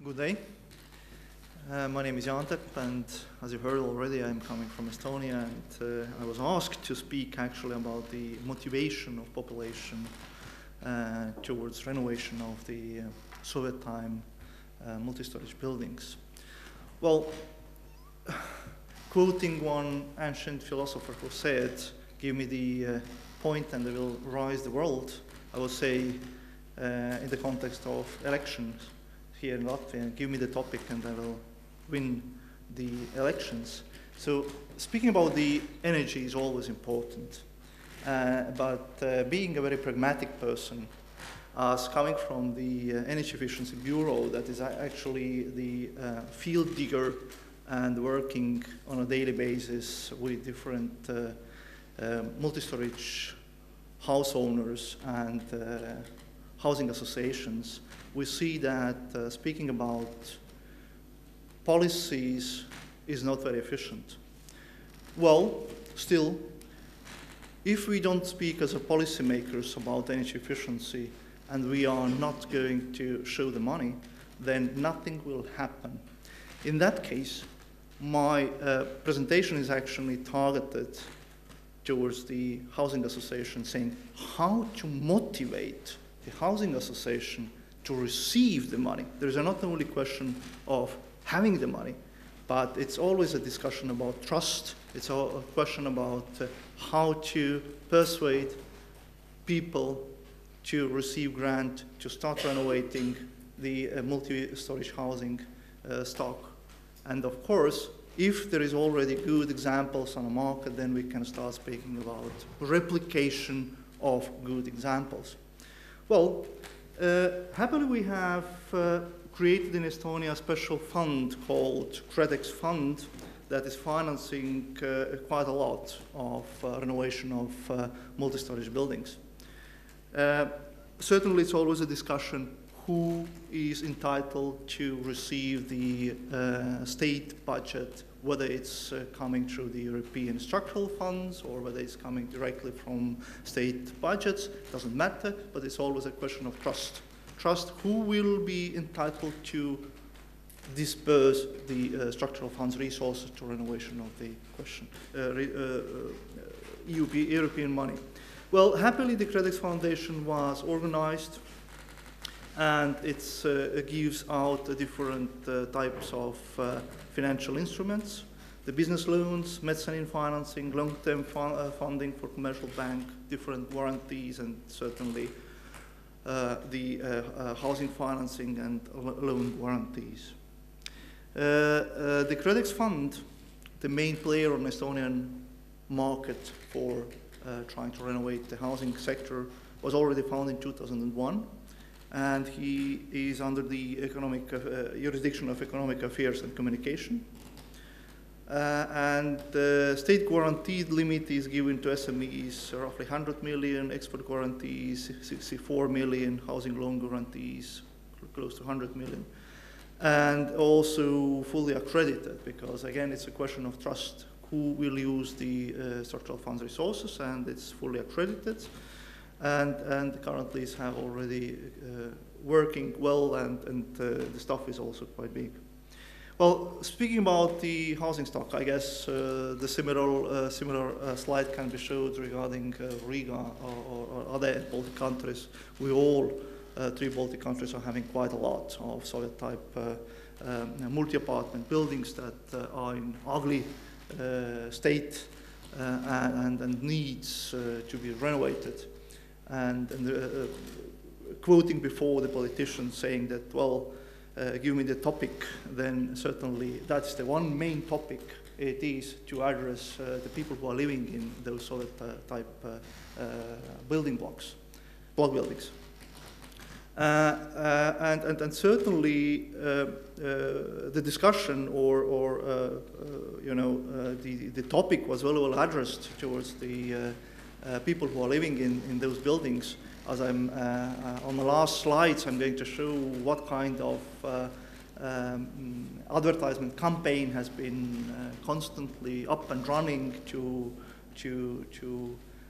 Good day. My name is Jantep, and as you heard already, I'm coming from Estonia, and I was asked to speak actually about the motivation of population towards renovation of the Soviet time multi-storage buildings. Well, quoting one ancient philosopher who said, give me the point and I will rise the world, I would say in the context of elections here in Latvia, give me the topic and I will win the elections. So speaking about the energy is always important, but being a very pragmatic person, as coming from the Energy Efficiency Bureau, that is actually the field digger and working on a daily basis with different multi-storage house owners and housing associations, we see that speaking about policies is not very efficient. Well, still, if we don't speak as a policymakers about energy efficiency and we are not going to show the money, then nothing will happen. In that case, my presentation is actually targeted towards the housing association, saying how to motivate the housing association to receive the money. There is not only question of having the money, but it's always a discussion about trust. It's a question about how to persuade people to receive grant, to start renovating the multi-storage housing stock. And of course, if there is already good examples on the market, then we can start speaking about replication of good examples. Well, happily we have created in Estonia a special fund called KredEx Fund that is financing quite a lot of renovation of multi-storage buildings. Certainly it's always a discussion who is entitled to receive the state budget, whether it's coming through the European structural funds or whether it's coming directly from state budgets, doesn't matter, but it's always a question of trust. Trust who will be entitled to disperse the structural funds resources to renovation of the question, European money. Well, happily the KredEx Foundation was organized and it gives out different types of financial instruments, the business loans, mezzanine financing, long-term funding for commercial bank, different warranties, and certainly the housing financing and loan warranties. The KredEx Fund, the main player on the Estonian market for trying to renovate the housing sector, was already founded in 2001. And he is under the jurisdiction of Economic Affairs and Communication. And the state guaranteed limit is given to SMEs, roughly 100 million, export guarantees, 64 million, housing loan guarantees, close to 100 million. And also fully accredited, because again, it's a question of trust. Who will use the structural funds resources, and it's fully accredited. And currently is already working well, and the staff is also quite big. Well, speaking about the housing stock, I guess the similar slide can be showed regarding Riga or other Baltic countries. We all, 3 Baltic countries, are having quite a lot of Soviet-type multi-apartment buildings that are in ugly state and needs to be renovated. And quoting before the politicians saying that, well, give me the topic, then certainly that's the one main topic it is to address the people who are living in those Soviet-type building block buildings. And certainly the discussion or the topic was very well addressed towards the people who are living in those buildings. As I'm on the last slides, I'm going to show what kind of advertisement campaign has been constantly up and running to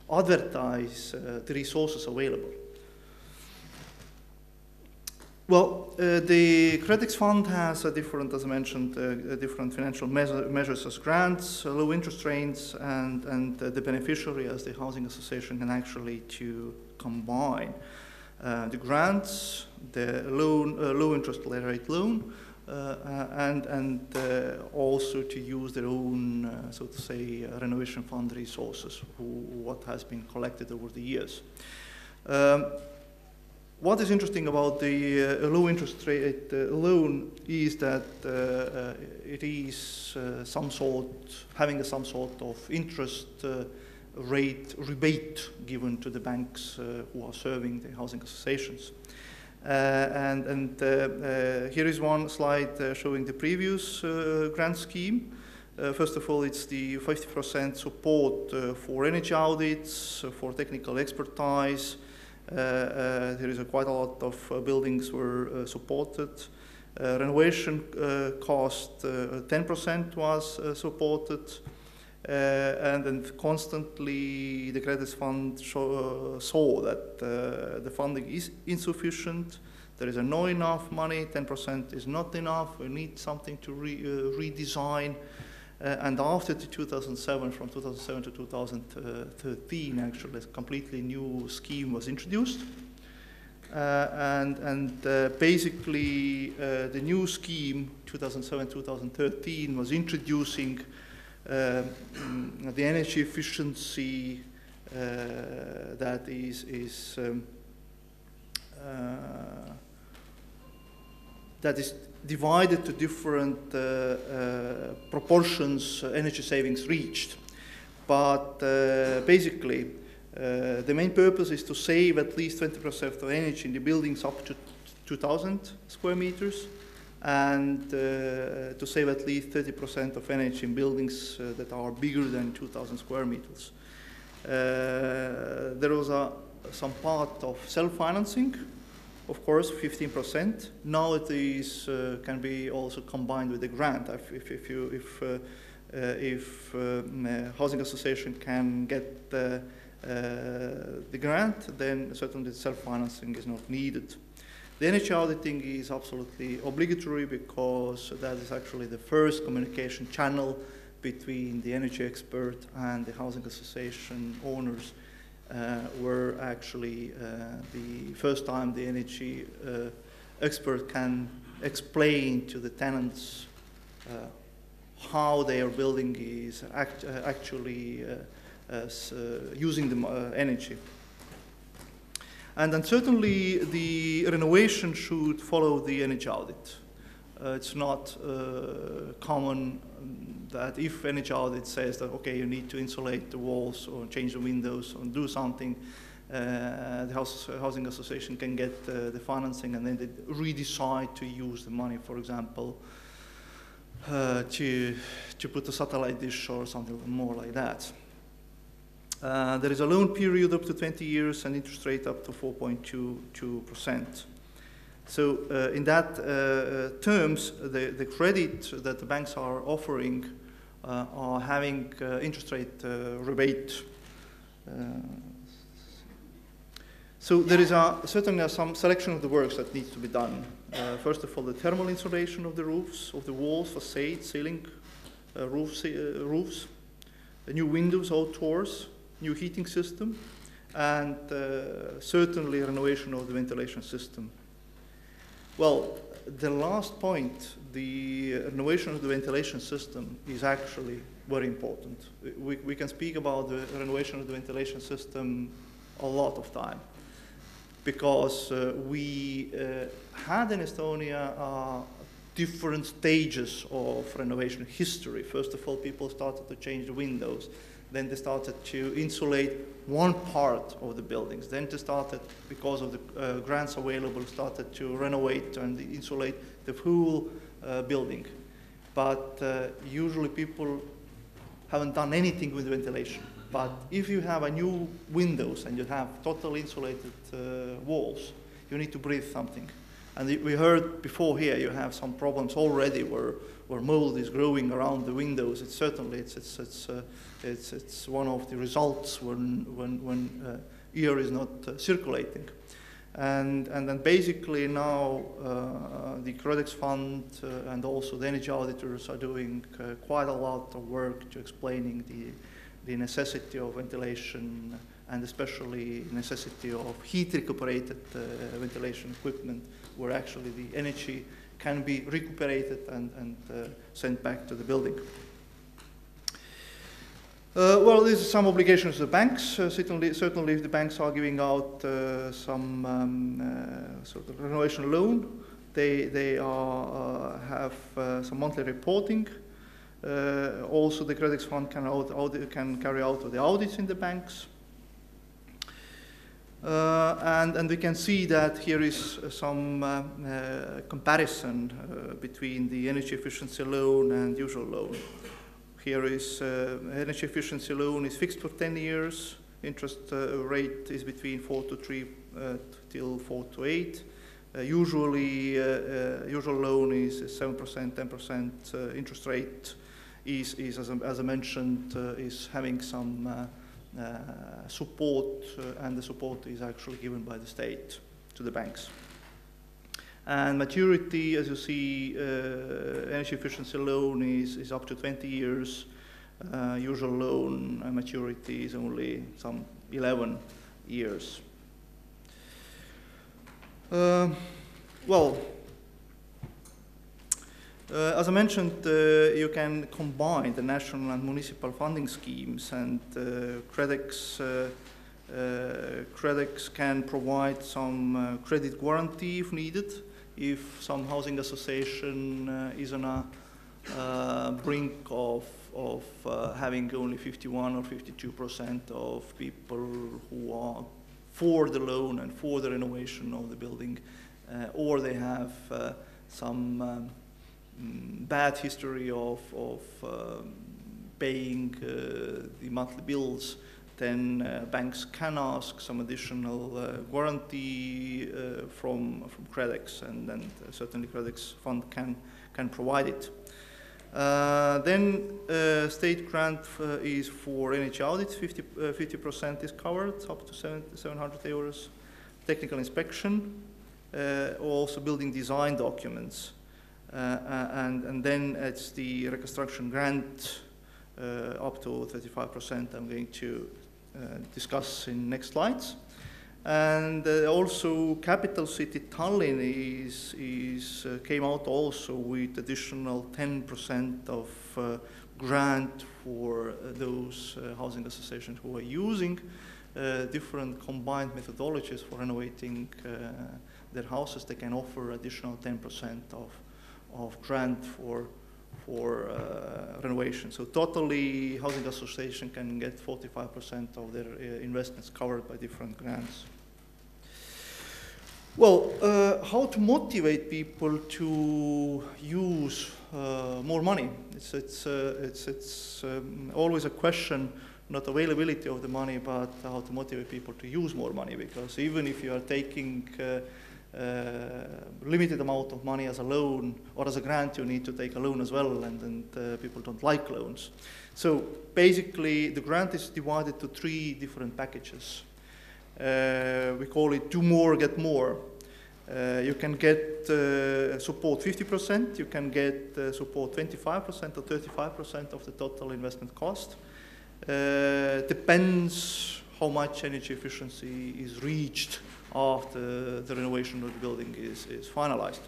advertise the resources available. Well, the Credix Fund has a different, as I mentioned, different financial measures as grants, low interest rates, and the beneficiary as the housing association can actually to combine the grants, the low interest rate loan, and also to use their own, so to say, renovation fund resources, what has been collected over the years. What is interesting about the low interest rate loan is that it is having some sort of interest rate rebate given to the banks who are serving the housing associations. Here is one slide showing the previous grant scheme. First of all, it's the 50% support for energy audits, for technical expertise. There is quite a lot of buildings were supported. Renovation cost 10% was supported. And then constantly the Credix Fund saw that the funding is insufficient. There is not enough money, 10% is not enough, we need something to redesign. And after 2007, from 2007 to 2013, actually, a completely new scheme was introduced. Basically, the new scheme, 2007-2013, was introducing the energy efficiency that is divided to different proportions energy savings reached. But basically, the main purpose is to save at least 20% of energy in the buildings up to 2,000 square meters, and to save at least 30% of energy in buildings that are bigger than 2,000 square meters. There was some part of self-financing, of course, 15%. Now it is can be also combined with a grant. If housing association can get the grant, then certainly self-financing is not needed. The energy auditing is absolutely obligatory because that is actually the first communication channel between the energy expert and the housing association owners. Where actually the first time the energy expert can explain to the tenants how their building is actually using the energy. And then certainly the renovation should follow the energy audit. It's not common that if energy audit says that, okay, you need to insulate the walls or change the windows or do something, the housing association can get the financing and then they redecide to use the money, for example, to put a satellite dish or something more like that. There is a loan period up to 20 years and interest rate up to 4.22%. So in that terms, the credit that the banks are offering are having interest rate rebate. So there is certainly some selection of the works that needs to be done. First of all, the thermal insulation of the roofs, of the walls, facades, ceiling, roofs, the new windows, outdoors, new heating system, and certainly renovation of the ventilation system. Well, the last point, the renovation of the ventilation system, is actually very important. We can speak about the renovation of the ventilation system a lot of time because we had in Estonia different stages of renovation history. First of all, people started to change the windows. Then they started to insulate one part of the buildings. Then they started, because of the grants available, started to renovate and insulate the whole building. But usually people haven't done anything with ventilation. But if you have a new windows and you have totally insulated walls, you need to breathe something. And we heard before here you have some problems already where mold is growing around the windows. It's certainly it's one of the results when air is not circulating. And then basically now the Credix Fund and also the energy auditors are doing quite a lot of work to explaining the necessity of ventilation and especially necessity of heat recuperated ventilation equipment where actually the energy can be recuperated and sent back to the building. Well, there's some obligations to the banks. Certainly, if the banks are giving out some sort of renovation loan, they have some monthly reporting. Also, the Credix Fund can carry out the audits in the banks. And we can see that here is some comparison between the energy efficiency loan and usual loan. Here is energy efficiency loan is fixed for 10 years. Interest rate is between 4 to 3 till 4 to 8. Usually, usual loan is 7%, 10% interest rate. Is as I mentioned, is having some support, and the support is actually given by the state to the banks. And maturity, as you see, energy efficiency loan is up to 20 years. Usual loan maturity is only some 11 years. As I mentioned, you can combine the national and municipal funding schemes, and Credix can provide some credit guarantee if needed, if some housing association is on a brink of having only 51 or 52% of people who are for the loan and for the renovation of the building, or they have some bad history of paying the monthly bills, then banks can ask some additional guarantee from Credix, and then certainly Credix Fund can provide it. Then state grant is for energy audits, 50% is covered, up to 700 euros. Technical inspection, also building design documents. And then it's the reconstruction grant up to 35% I'm going to discuss in next slides. And also Capital City Tallinn came out also with additional 10% of grant for those housing associations who are using different combined methodologies for renovating their houses. They can offer additional 10% of grant for renovation. So totally, housing association can get 45% of their investments covered by different grants. Well, how to motivate people to use more money? It's always a question, not availability of the money, but how to motivate people to use more money. Because even if you are taking limited amount of money as a loan or as a grant, you need to take a loan as well, and people don't like loans. So basically, the grant is divided to 3 different packages. We call it do more, get more. You can get support 50%, you can get support 25% or 35% of the total investment cost. Depends how much energy efficiency is reached after the renovation of the building is finalized.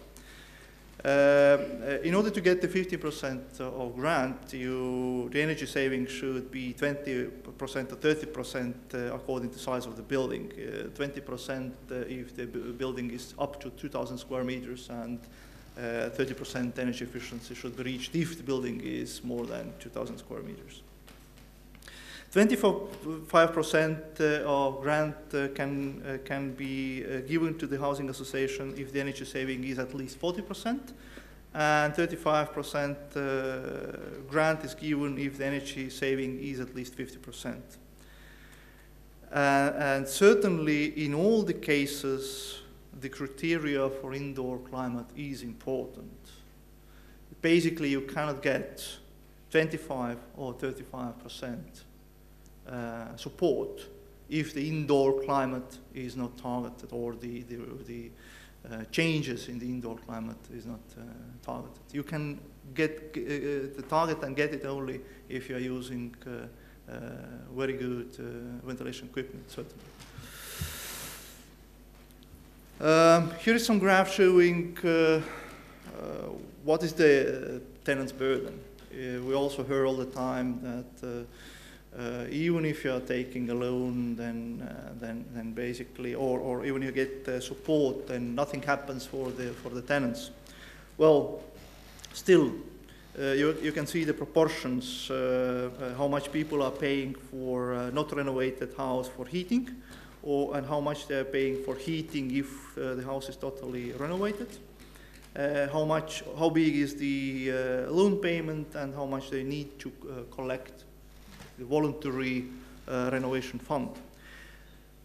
In order to get the 50% of grant, the energy saving should be 20% or 30% according to the size of the building. 20% if the building is up to 2,000 square meters, and 30% energy efficiency should be reached if the building is more than 2,000 square meters. 25% of grant can be given to the housing association if the energy saving is at least 40%, and 35% grant is given if the energy saving is at least 50%. And certainly in all the cases, the criteria for indoor climate is important. Basically, you cannot get 25 or 35% support if the indoor climate is not targeted, or the changes in the indoor climate is not targeted. You can get the target and get it only if you are using very good ventilation equipment, certainly. Here is some graph showing what is the tenant's burden. We also hear all the time that even if you are taking a loan, then basically, or even you get support, then nothing happens for the tenants. Well, still, you can see the proportions, how much people are paying for not renovated house for heating, and how much they are paying for heating if the house is totally renovated. How big is the loan payment, and how much they need to collect the voluntary renovation fund.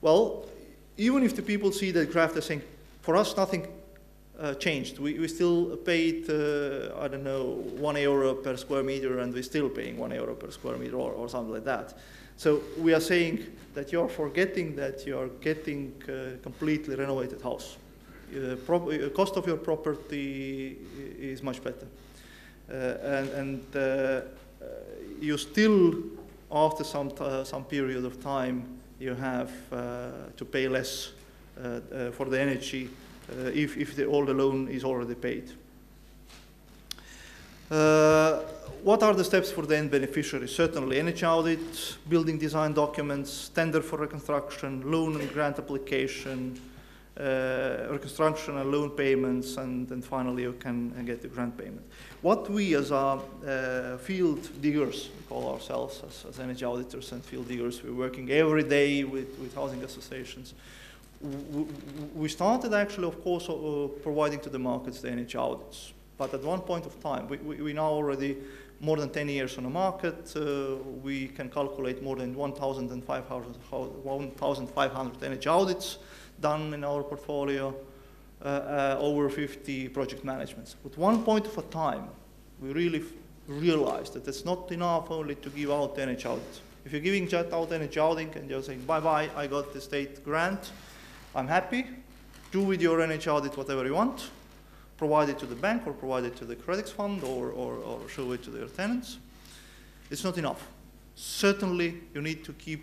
Well, even if the people see that graph, they're saying, for us nothing changed. We still paid, I don't know, €1 per square meter, and we're still paying €1 per square meter, or something like that. So we are saying that you're forgetting that you're getting a completely renovated house. Cost of your property is much better. You still, after some period of time, you have to pay less for the energy if all the loan is already paid. What are the steps for the end beneficiaries? Certainly energy audit, building design documents, tender for reconstruction, loan and grant application, reconstruction and loan payments, and then finally you can get the grant payment. What we as field diggers, we call ourselves as energy auditors and field diggers, we're working every day with housing associations. We started actually, of course, providing to the markets the energy audits. But at one point of time, we now already more than 10 years on the market. We can calculate more than 1,500 energy audits done in our portfolio, over 50 project managements. At one point of a time, we really realized that it's not enough only to give out energy audits. If you're giving just out energy auditing and you're saying, bye-bye, I got the state grant, I'm happy, do with your energy audit whatever you want, provide it to the bank or provide it to the credits fund or show it to their tenants. It's not enough. Certainly, you need to keep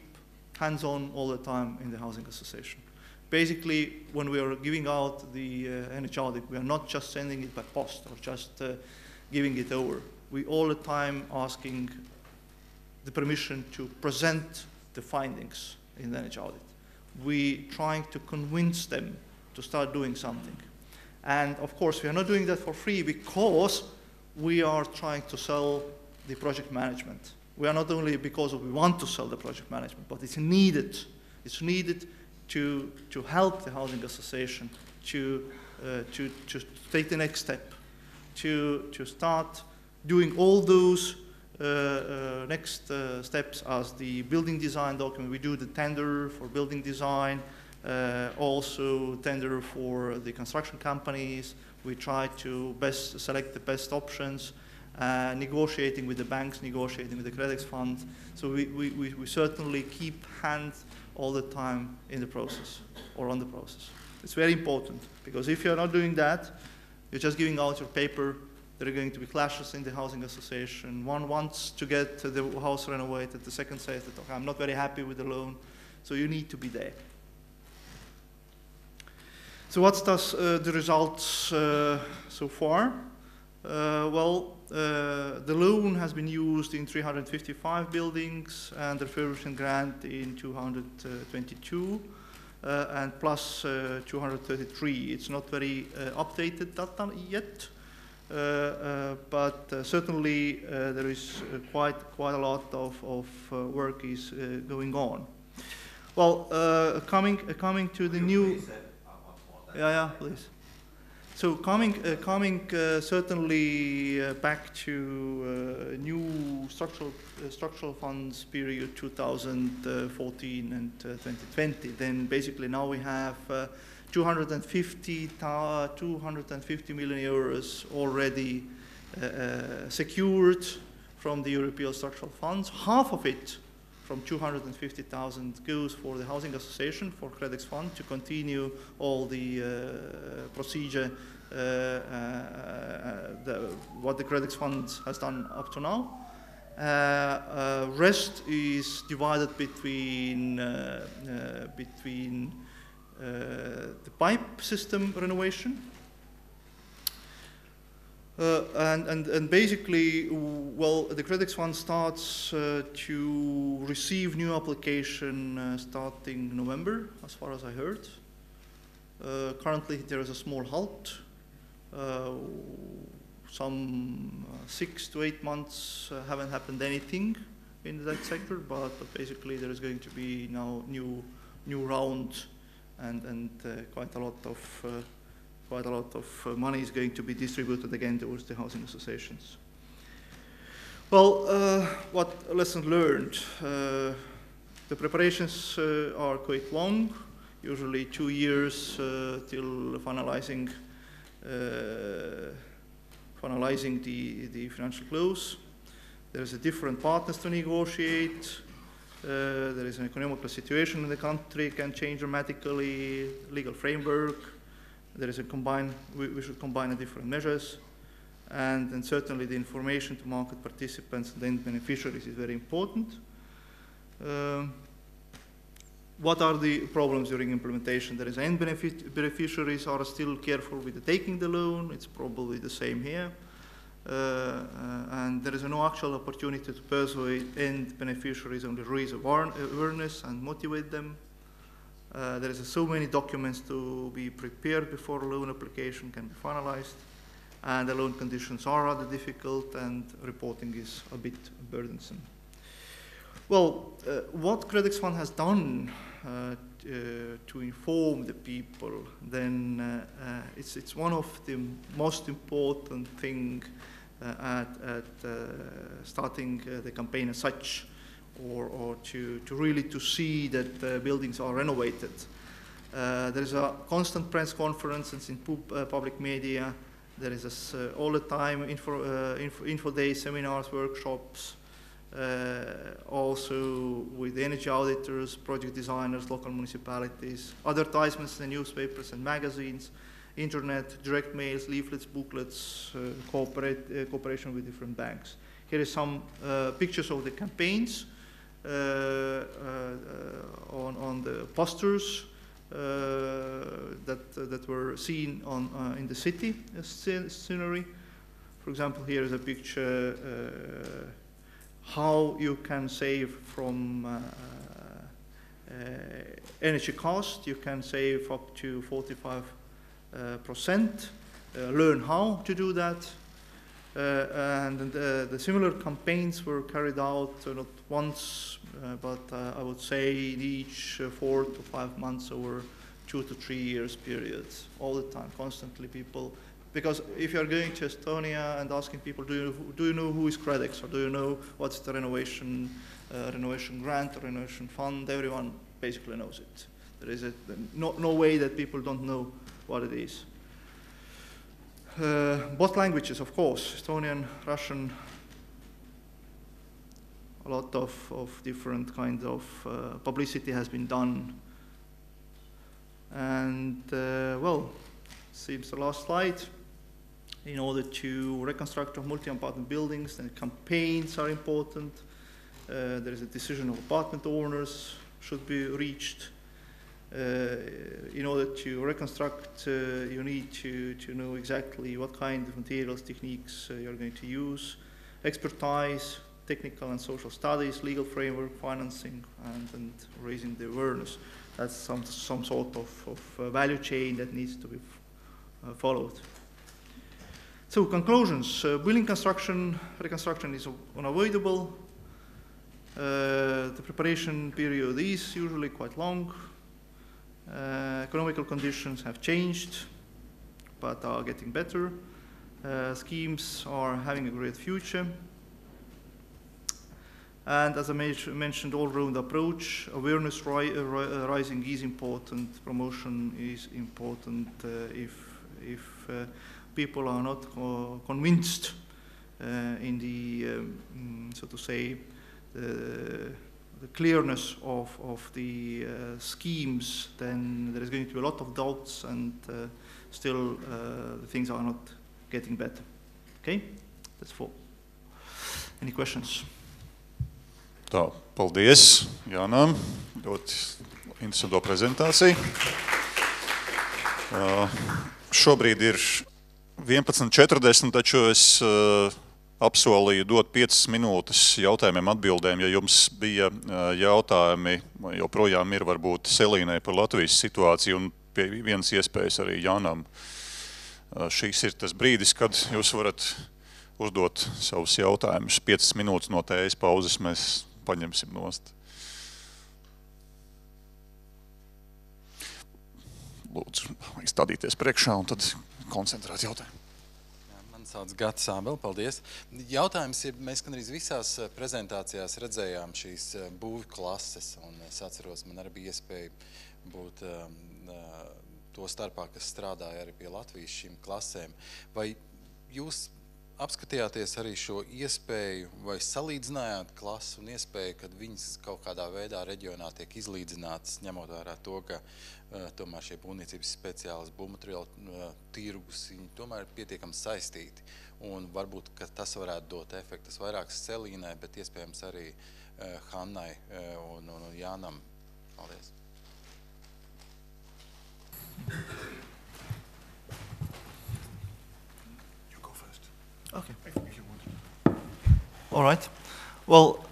hands-on all the time in the housing association. Basically, when we are giving out the energy audit, we are not just sending it by post or just giving it over. We all the time asking the permission to present the findings in the energy audit. We trying to convince them to start doing something. And of course, we are not doing that for free because we are trying to sell the project management. We are not only because we want to sell the project management, but it's needed. It's needed to help the housing association to take the next step, to start doing all those next steps as the building design document. We do the tender for building design, also tender for the construction companies. We try to best select the best options, negotiating with the banks, negotiating with the credits fund. So we certainly keep hands all the time in the process or on the process. It's very important because if you're not doing that, you're just giving out your paper. There are going to be clashes in the housing association. One wants to get the house renovated. The second says that, okay, I'm not very happy with the loan. So you need to be there. So what's the results so far? The loan has been used in 355 buildings and the refurbishment grant in 222 and plus 233. It's not very updated data yet. But certainly there is quite a lot of work is going on. Well, coming to the new. Yeah, please. So coming certainly back to new structural funds period 2014 and 2020. Then basically now we have 250 million euros already secured from the European structural funds. Half of it from 250,000 goes for the housing association, for Credix Fund, to continue all the procedure, what the Credix Fund has done up to now. Rest is divided between the pipe system renovation. And basically, well, the Credix Fund starts to receive new application starting November, as far as I heard. Currently, there is a small halt. Some 6 to 8 months haven't happened anything in that sector, but basically there is going to be now new round, and quite a lot of money is going to be distributed again towards the housing associations. Well, what lessons learned? The preparations are quite long, usually 2 years till finalizing the financial close. There is a different partners to negotiate. There is an economical situation in the country can change dramatically, legal framework. There is a we should combine the different measures. And certainly the information to market participants and then beneficiaries is very important. What are the problems during implementation? There is end beneficiaries are still careful with taking the loan. It's probably the same here. And there is no actual opportunity to persuade end beneficiaries on the raise awareness and motivate them. There is so many documents to be prepared before a loan application can be finalized. And the loan conditions are rather difficult, and reporting is a bit burdensome. Well, what Credix Fund has done to inform the people, then it's one of the most important thing at starting the campaign as such, or to really to see that buildings are renovated. There is a constant press conferences in public media. There is all the time info days, seminars, workshops. Also with energy auditors, project designers, local municipalities, advertisements in the newspapers and magazines, internet, direct mails, leaflets, booklets, cooperation with different banks. Here is some pictures of the campaigns on the posters that were seen in the city scenery. For example, here is a picture how you can save from energy cost. You can save up to 45%. Learn how to do that. And the similar campaigns were carried out not once, but I would say in each 4 to 5 months over 2 to 3 years periods, all the time, constantly people. Because if you are going to Estonia and asking people, do you know who is Credix, or do you know what's the renovation grant or renovation fund, everyone basically knows it. There is no way that people don't know what it is. Both languages, of course, Estonian, Russian, a lot of different kinds of publicity has been done. And well, seems the last slide. In order to reconstruct multi-apartment buildings, then campaigns are important. There is a decision of apartment owners should be reached. In order to reconstruct, you need to know exactly what kind of materials, techniques you're going to use, expertise, technical and social studies, legal framework, financing, and raising the awareness. That's some sort of value chain that needs to be followed. So conclusions, building construction, reconstruction is unavoidable. The preparation period is usually quite long. Economical conditions have changed, but are getting better. Schemes are having a great future. And as I mentioned, all-round approach, awareness rising is important, promotion is important. If people are not convinced in the, so to say, clearness of the schemes, then there is going to be a lot of doubts, and still things are not getting better. Okay, that's all. Any questions? Tā, paldies Jānam, ļoti interesanto prezentāciju. Šobrīd ir 11:40, taču es apsolīju dot 5 minūtes jautājumiem atbildēm. Ja jums bija jautājumi, joprojām ir varbūt Selīnai par Latvijas situāciju un pie vienas iespējas arī Jānam. Šīs ir tas brīdis, kad jūs varat uzdot savus jautājumus. 5 minūtes no tējas pauzes mēs paņemsim nost. Lūdzu, stādīties priekšā un tad koncentrēt jautājumu. Mani sauc Gatis Ābel, paldies. Jautājums ir, mēs gandrīz visās prezentācijās redzējām šīs būvju klases, un es atceros, man arī bija iespēja būt to starpā, kas strādāja arī pie Latvijas šīm klasēm. Vai jūs apskatījāties arī šo iespēju vai salīdzinājāt klasu un iespēju, kad viņas kaut kādā veidā reģionā tiek izlīdzinātas, ņemot vērā to, ka tomēr šie būvniecības speciālis būvmateriālu tirgus, viņi tomēr ir pietiekami saistīti. Un varbūt, ka tas varētu dot efektus vairāk Selīnai, bet iespējams arī Hannai un Jānam. Paldies. You go first. Okay. If you want. All right. Well,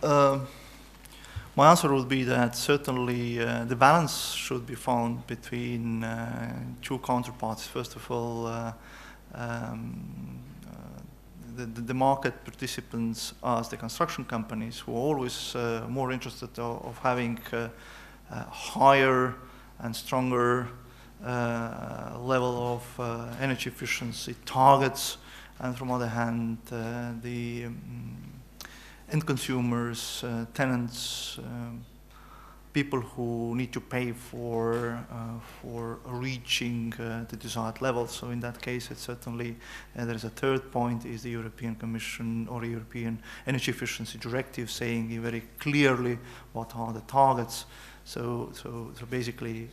my answer would be that certainly the balance should be found between two counterparts. First of all, the market participants as the construction companies, who are always more interested of having higher and stronger level of energy efficiency targets, and from the other hand, the end consumers, tenants, people who need to pay for reaching the desired level. So in that case, it's certainly there is a third point: is the European Commission or European Energy Efficiency Directive saying very clearly what are the targets. So basically,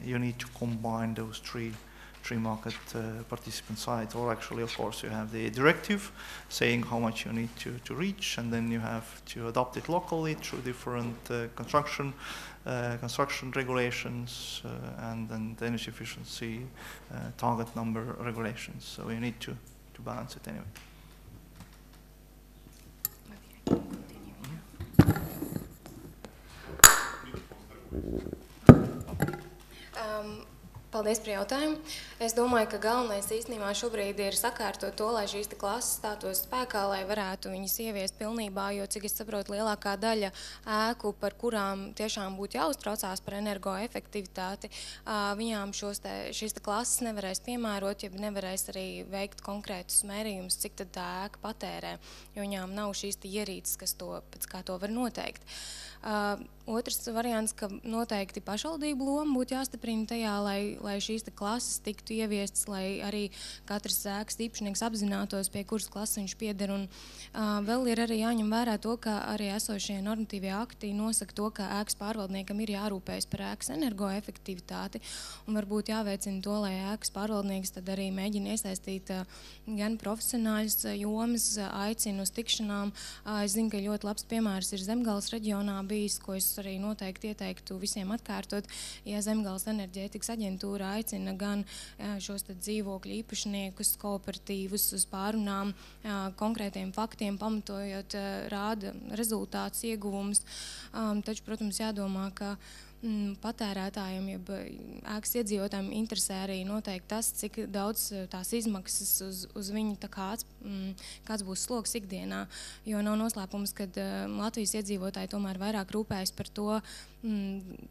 you need to combine those three market participant sides, or actually, of course, you have the directive saying how much you need to reach, and then you have to adopt it locally through different construction regulations and then the energy efficiency target number regulations. So you need to balance it anyway. Paldies par jautājumu. Es domāju, ka galvenais īstenībā šobrīd ir sakārtot to, lai šīs klases stātos spēkā, lai varētu viņas ieviest pilnībā, jo, cik es saprotu, lielākā daļa ēku, par kurām tiešām būtu jāuztraucās par energoefektivitāti, viņām šīs klases nevarēs piemērot, ja nevarēs arī veikt konkrētus mērījumus, cik tad tā ēka patērē, jo viņām nav šīs ierīces, kas pēc kā to var noteikt. Otrs variants, ka noteikti pašvaldību loma būtu jāstiprina tajā, lai šīs klases tiktu ieviestas, lai arī katrs ēkas īpašnieks apzinātos, pie kuras klases viņš pieder. Un vēl ir arī jāņem vērā to, ka arī esošie normatīvie akti nosaka to, ka ēkas pārvaldniekam ir jārūpējas par ēkas energoefektivitāti, un varbūt jāveicina to, lai ēkas pārvaldnieks tad arī mēģina iesaistīt gan profesionāļus jomas, aicina uz tikšanām. Es zinu, ka ļoti labs piemērs ir Zemgales reģionā bijis, ko es arī noteikti ieteiktu visiem atkārtot, ja Zemgales enerģētikas aģentūra aicina gan šos dzīvokļu īpašniekus, kooperatīvus uz pārunām, konkrētiem faktiem pamatojot, rāda rezultātus, ieguvumus. Taču, protams, jādomā, ka patērētājiem, jeb ēkas iedzīvotājiem interesē arī noteikti tas, cik daudz tās izmaksas uz viņu kāds būs sloks ikdienā, jo nav noslēpums, kad Latvijas iedzīvotāji tomēr vairāk rūpējas par to,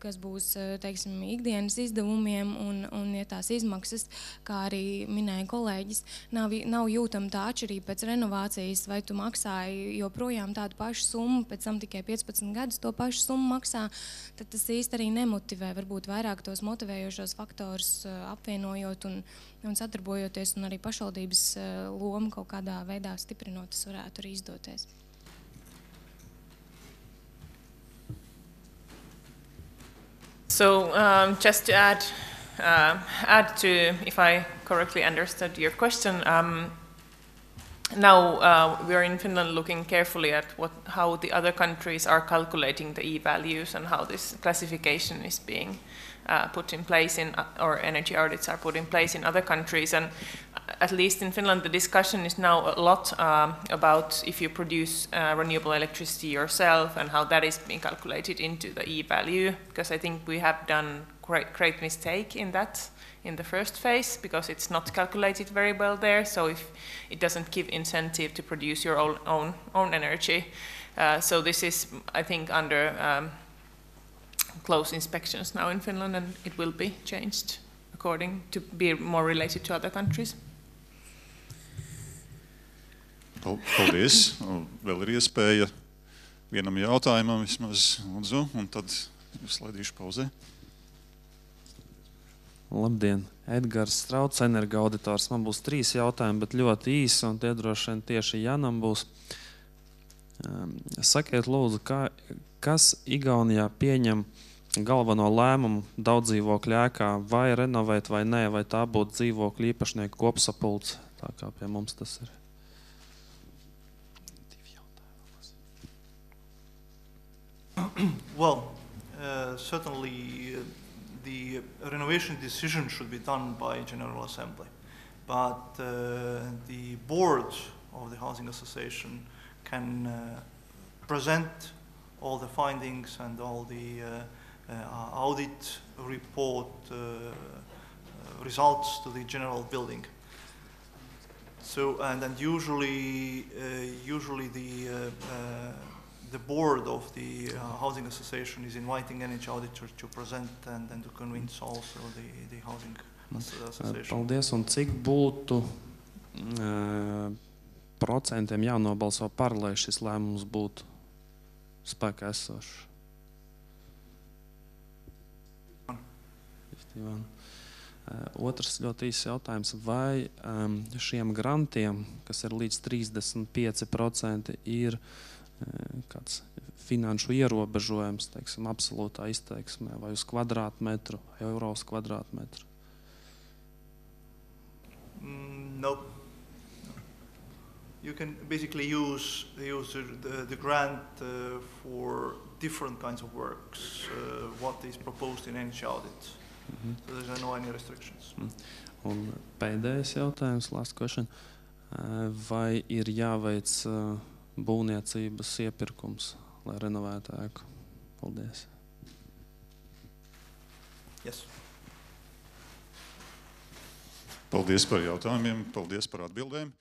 kas būs, teiksim, ikdienas izdevumiem, un ja tās izmaksas, kā arī minēja kolēģis, nav jūtama tā atšķirība pēc renovācijas, vai tu maksāji joprojām tādu pašu summu, pēc tam tikai 15 gadus to pašu summu maksā, tad tas īsti arī nemotivē, varbūt vairāk tos motivējošos faktorus apvienojot un sadarbojoties, un arī pašvaldības lomu kaut kādā veidā stiprinot, tas varētu arī izdoties. So just to add to, if I correctly understood your question, now we are in Finland looking carefully at how the other countries are calculating the E-values and how this classification is being put in place or energy audits are put in place in other countries. And at least in Finland, the discussion is now a lot about if you produce renewable electricity yourself and how that is being calculated into the E-value, because I think we have done great mistake in that in the first phase, because it's not calculated very well there. So if it doesn't give incentive to produce your own energy. So this is, I think, under close inspections now in Finland, and it will be changed according to be more related to other countries. Paldies. Vēl ir iespēja vienam jautājumam vismaz, lūdzu, un tad es laidīšu pauzē. Labdien, Edgars Strauts, energoauditors. Man būs 3 jautājumi, bet ļoti īsi, un tie droši vien tieši Janam būs. Sakiet, lūdzu, kas Igaunijā pieņem galveno lēmumu daudzdzīvokļu ēkā, vai renovēt vai nē, vai tā būtu dzīvokļu īpašnieku kopsapulce, tā kā pie mums tas ir? Well, certainly the renovation decision should be done by General Assembly, but the board of the Housing Association can present all the findings and all the audit report results to the general building. So, and usually the board of the Housing Association is inviting energy auditors to present and to convince also the Housing Association. Paldies, un cik būtu procentiem jānobalso par, lai šis lēmums būtu spēkā esošs? 51. Otrs ļoti īsts jautājums, vai šiem grantiem, kas ir līdz 35%, ir kāds finanšu ierobežojums, teiksim, absolūtā izteiksmē, vai uz kvadrātmetru, eiro uz kvadrātmetru? No. You can basically use the grant for different kinds of works, what is proposed in energy audit. So there's no any restrictions. Un pēdējais jautājums, last question. Vai ir jāveic būvniecības iepirkums, lai renovētu ēku? Paldies. Yes. Paldies par jautājumiem, paldies par atbildēm.